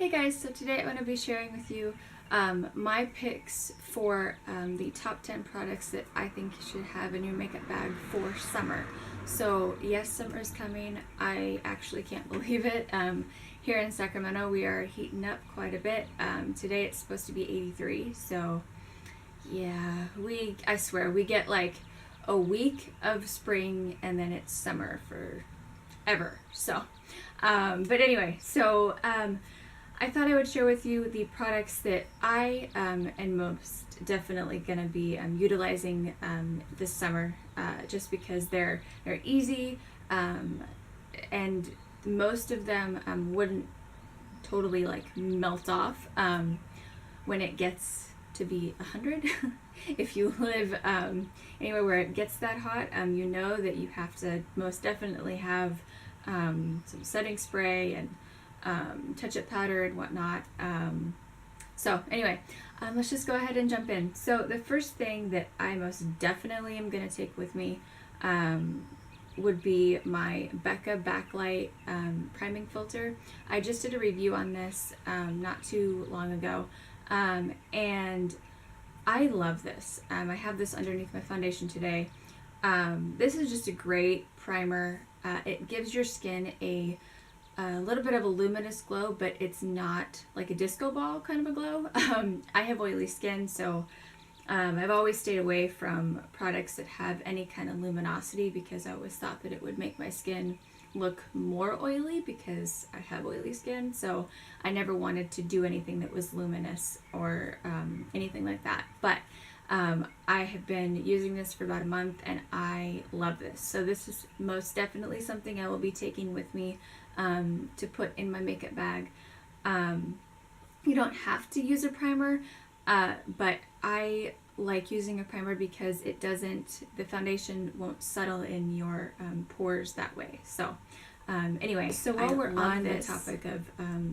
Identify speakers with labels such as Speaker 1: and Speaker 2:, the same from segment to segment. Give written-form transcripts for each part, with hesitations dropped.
Speaker 1: Hey guys, so today I'm going to be sharing with you my picks for the top 10 products that I think you should have in your makeup bag for summer. So yes, summer is coming. I actually can't believe it. Here in Sacramento we are heating up quite a bit. Today it's supposed to be 83, so yeah, I swear we get like a week of spring and then it's summer forever. But anyway, I thought I would share with you the products that I am most definitely going to be utilizing this summer, just because they're easy, and most of them wouldn't totally like melt off when it gets to be 100. If you live anywhere where it gets that hot, you know that you have to most definitely have some setting spray and touch-up powder and whatnot. So anyway, let's just go ahead and jump in. So the first thing that I most definitely am going to take with me would be my Becca Backlight priming filter. I just did a review on this not too long ago, and I love this. I have this underneath my foundation today. This is just a great primer. It gives your skin a little bit of a luminous glow, but it's not like a disco ball kind of a glow. I have oily skin, so I've always stayed away from products that have any kind of luminosity, because I always thought that it would make my skin look more oily because I have oily skin. So I never wanted to do anything that was luminous or anything like that. But I have been using this for about a month and I love this. So this is most definitely something I will be taking with me to put in my makeup bag. You don't have to use a primer, but I like using a primer because the foundation won't settle in your pores that way. So anyway, so while we're on the topic of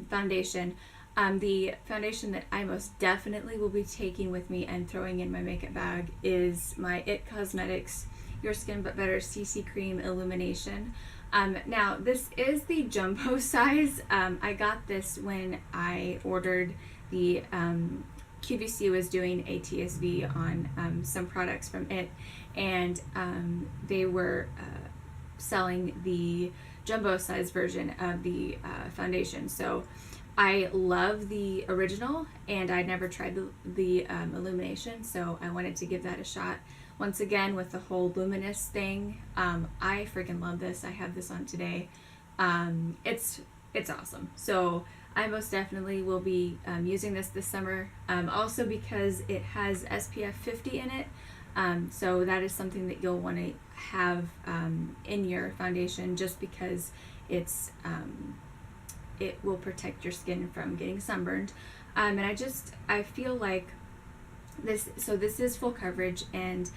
Speaker 1: foundation, the foundation that I most definitely will be taking with me and throwing in my makeup bag is my It Cosmetics Your Skin But Better CC Cream Illumination. Now this is the jumbo size. I got this when I ordered the QVC was doing a TSV on some products from It, and they were selling the jumbo size version of the foundation. So I love the original, and I'd never tried the illumination, so I wanted to give that a shot. Once again, with the whole luminous thing, I freaking love this. I have this on today. It's awesome. So I most definitely will be using this summer, also because it has SPF 50 in it. So that is something that you'll want to have in your foundation, just because it will protect your skin from getting sunburned. And I feel like this is full coverage, and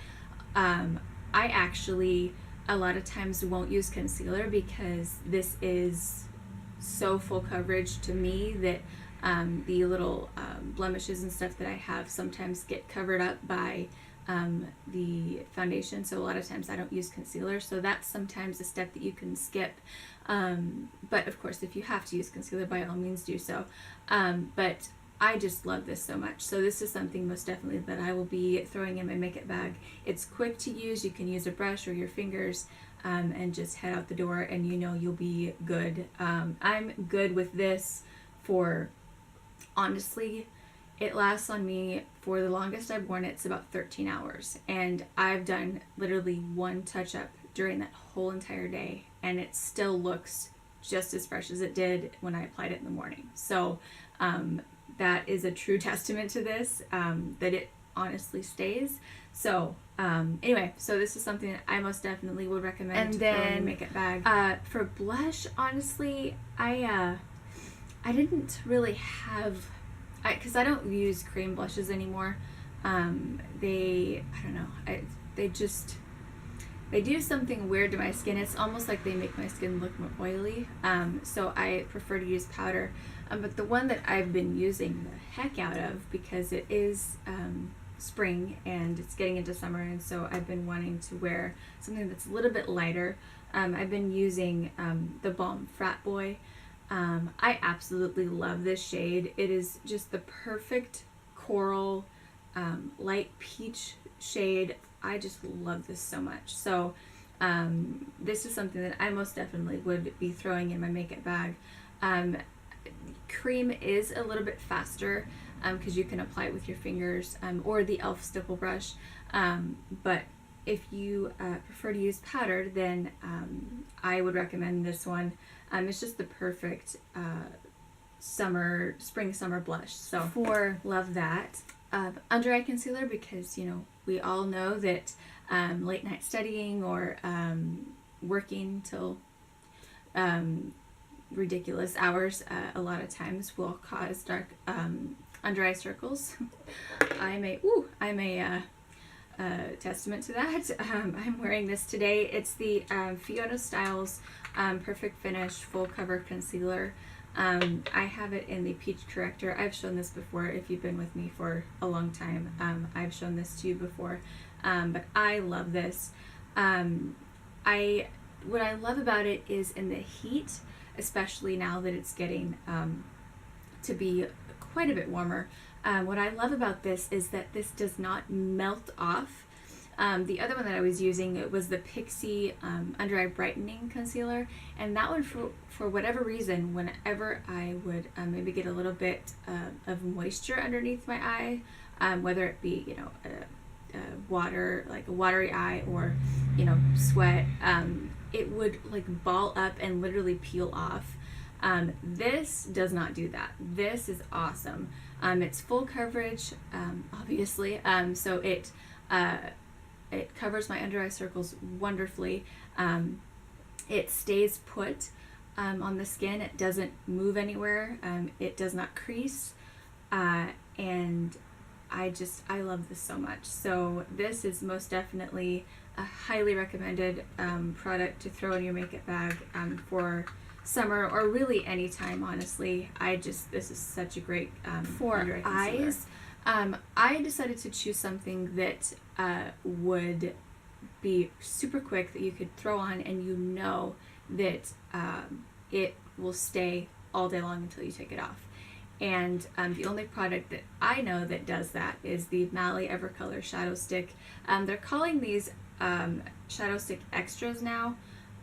Speaker 1: I actually a lot of times won't use concealer because this is so full coverage to me that the little blemishes and stuff that I have sometimes get covered up by the foundation. So a lot of times I don't use concealer, so that's sometimes a step that you can skip. But of course, if you have to use concealer, by all means do so. But I just love this so much. So this is something most definitely that I will be throwing in my makeup bag. It's quick to use. You can use a brush or your fingers and just head out the door, and you know you'll be good. I'm good with this for, honestly, it lasts on me for the longest I've worn it. It's about 13 hours, and I've done literally one touch up during that whole entire day, and it still looks just as fresh as it did when I applied it in the morning. So that is a true testament to this, that it honestly stays. So anyway, so this is something that I most definitely would recommend to throw in your makeup bag. For blush, honestly, I didn't really have, because I don't use cream blushes anymore. They do something weird to my skin. It's almost like they make my skin look more oily. So I prefer to use powder. But the one that I've been using the heck out of, because it is spring and it's getting into summer, and so I've been wanting to wear something that's a little bit lighter. I've been using the Balm Frat Boy I absolutely love this shade. It is just the perfect coral, light peach shade. I just love this so much. So this is something that I most definitely would be throwing in my makeup bag. Cream is a little bit faster because you can apply it with your fingers or the e.l.f. stipple brush. But if you prefer to use powder, then I would recommend this one. It's just the perfect spring summer blush. So for love that. Under eye concealer, because you know we all know that late night studying or working till ridiculous hours a lot of times will cause dark under eye circles. I'm a testament to that. I'm wearing this today. It's the Fiona Styles Perfect Finish Full Cover Concealer. I have it in the Peach Corrector. I've shown this before if you've been with me for a long time. I've shown this to you before, but I love this. What I love about it is in the heat, especially now that it's getting to be quite a bit warmer. What I love about this is that this does not melt off. The other one that I was using, it was the Pixie Under Eye Brightening Concealer, and that one, for whatever reason, whenever I would maybe get a little bit of moisture underneath my eye, whether it be, you know, water, like a watery eye, or, you know, sweat, it would like ball up and literally peel off. This does not do that. This is awesome. It's full coverage, obviously, so it covers my under eye circles wonderfully. It stays put on the skin. It doesn't move anywhere. It does not crease, and I love this so much. So this is most definitely a highly recommended product to throw in your makeup bag for summer, or really any time, honestly. This is such a great for eyes. I decided to choose something that would be super quick, that you could throw on and you know that it will stay all day long until you take it off. And the only product that I know that does that is the Mally Evercolor Shadow Stick. They're calling these Shadow Stick Extras now,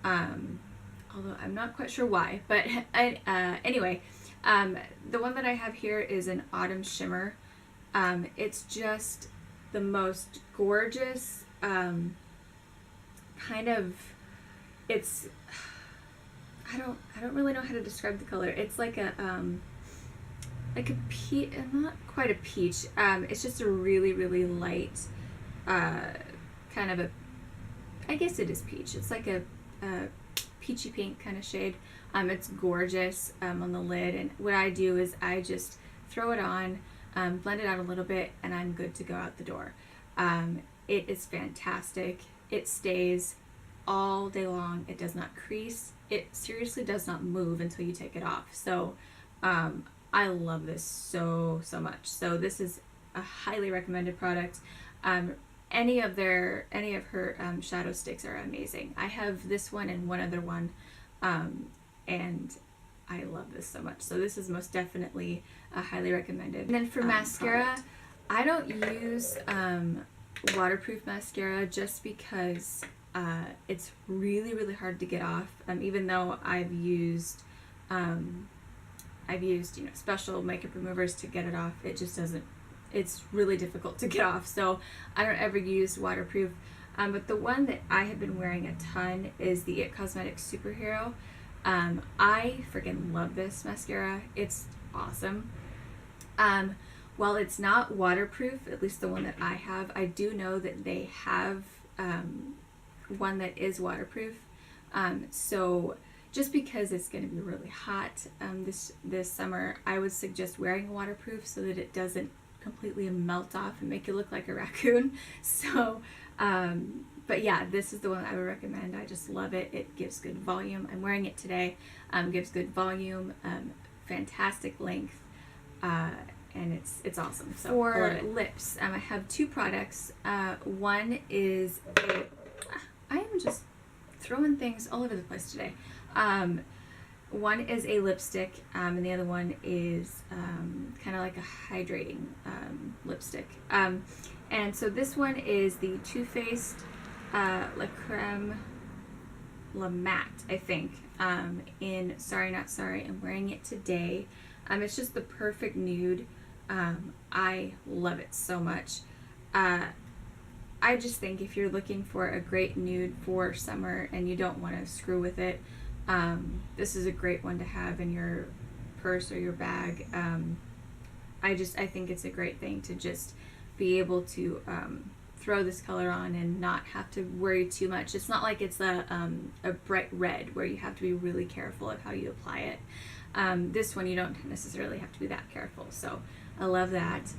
Speaker 1: although I'm not quite sure why. But anyway, the one that I have here is an Autumn Shimmer. It's just the most gorgeous kind of, it's, I don't really know how to describe the color. It's like a peach, not quite a peach. It's just a really, really light kind of I guess it is peach. It's like a peachy pink kind of shade. It's gorgeous on the lid, and what I do is I just throw it on, blend it out a little bit, and I'm good to go out the door. It is fantastic. It stays all day long. It does not crease. It seriously does not move until you take it off. So I love this so much. So this is a highly recommended product. Any of her shadow sticks are amazing. I have this one and one other one, and I love this so much. So this is most definitely highly recommended. And then for mascara, product. I don't use waterproof mascara just because it's really, really hard to get off. Even though I've used you know, special makeup removers to get it off, it just doesn't. It's really difficult to get off. So I don't ever use waterproof. But the one that I have been wearing a ton is the It Cosmetics Superhero. I freaking love this mascara. It's awesome. While it's not waterproof, at least the one that I have, I do know that they have one that is waterproof. So just because it's going to be really hot this summer, I would suggest wearing a waterproof so that it doesn't completely melt off and make you look like a raccoon. So but yeah, this is the one I would recommend. I just love it. It gives good volume. I'm wearing it today. Gives good volume, fantastic length, and it's awesome. So for lips, I have two products. One is I am just throwing things all over the place today. one is a lipstick, and the other one is kind of like a hydrating lipstick. And so this one is the Too Faced La Creme La Matte, I think, in Sorry Not Sorry. I'm wearing it today. It's just the perfect nude. I love it so much. I just think if you're looking for a great nude for summer and you don't want to screw with it, this is a great one to have in your purse or your bag. I think it's a great thing to just be able to throw this color on and not have to worry too much. It's not like it's a bright red where you have to be really careful of how you apply it. This one you don't necessarily have to be that careful, so I love that.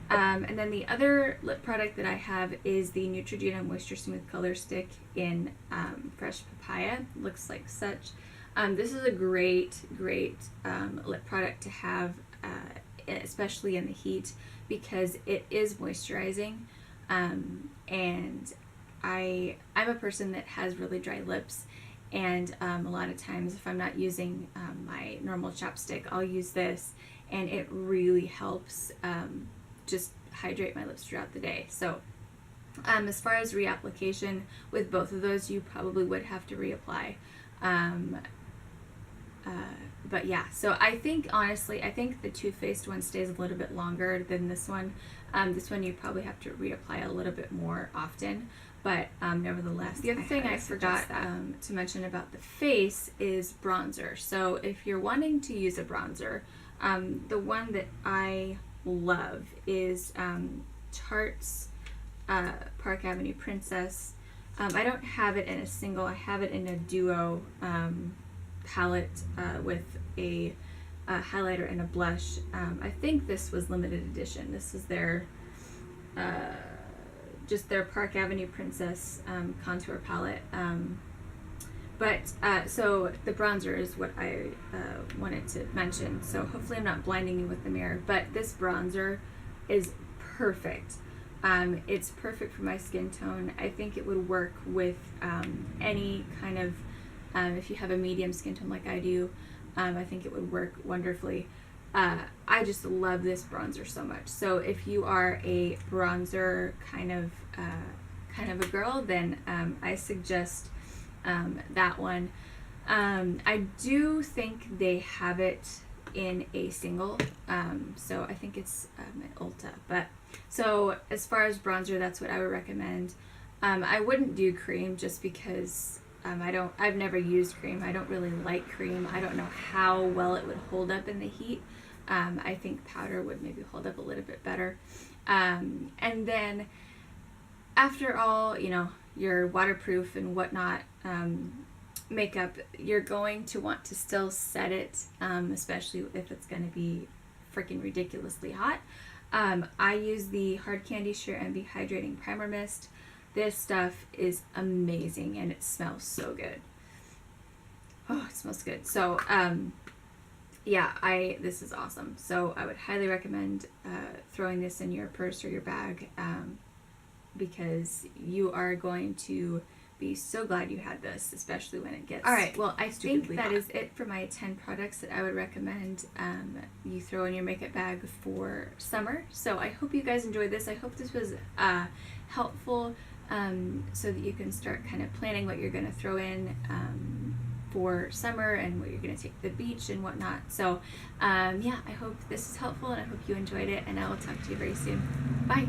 Speaker 1: And then the other lip product that I have is the Neutrogena Moisture Smooth Color Stick in Fresh Papaya. Looks like such. This is a great lip product to have, especially in the heat, because it is moisturizing. And I'm a person that has really dry lips, and a lot of times if I'm not using my normal chapstick, I'll use this, and it really helps just hydrate my lips throughout the day. So as far as reapplication, with both of those you probably would have to reapply. But yeah, so I think honestly, I think the Too Faced one stays a little bit longer than this one. This one you probably have to reapply a little bit more often, but nevertheless. The other thing I forgot to mention about the face is bronzer. So if you're wanting to use a bronzer, the one that I love is Tarte's Park Avenue Princess. I don't have it in a single, I have it in a duo palette with a highlighter and a blush. I think this was limited edition. This is their just their Park Avenue Princess contour palette. So the bronzer is what I wanted to mention. So hopefully I'm not blinding you with the mirror, but this bronzer is perfect. It's perfect for my skin tone. I think it would work with any kind of, if you have a medium skin tone like I do, I think it would work wonderfully. I just love this bronzer so much. So if you are a bronzer kind of a girl, then I suggest that one. I do think they have it in a single, so I think it's at Ulta. But so as far as bronzer, that's what I would recommend. I wouldn't do cream just because I've never used cream. I don't really like cream. I don't know how well it would hold up in the heat. I think powder would maybe hold up a little bit better. And then after all, you know, your waterproof and whatnot makeup, you're going to want to still set it, especially if it's going to be freaking ridiculously hot. I use the Hard Candy Sheer Envy Hydrating Primer Mist. This stuff is amazing and it smells so good. Oh, it smells good. So yeah, this is awesome. So I would highly recommend throwing this in your purse or your bag, because you are going to be so glad you had this, especially when it gets. All right, well, I think that is it for my 10 products that I would recommend you throw in your makeup bag for summer. So I hope you guys enjoyed this. I hope this was helpful, so that you can start kind of planning what you're going to throw in for summer and what you're going to take to the beach and whatnot. So yeah, I hope this is helpful and I hope you enjoyed it, and I will talk to you very soon. Bye.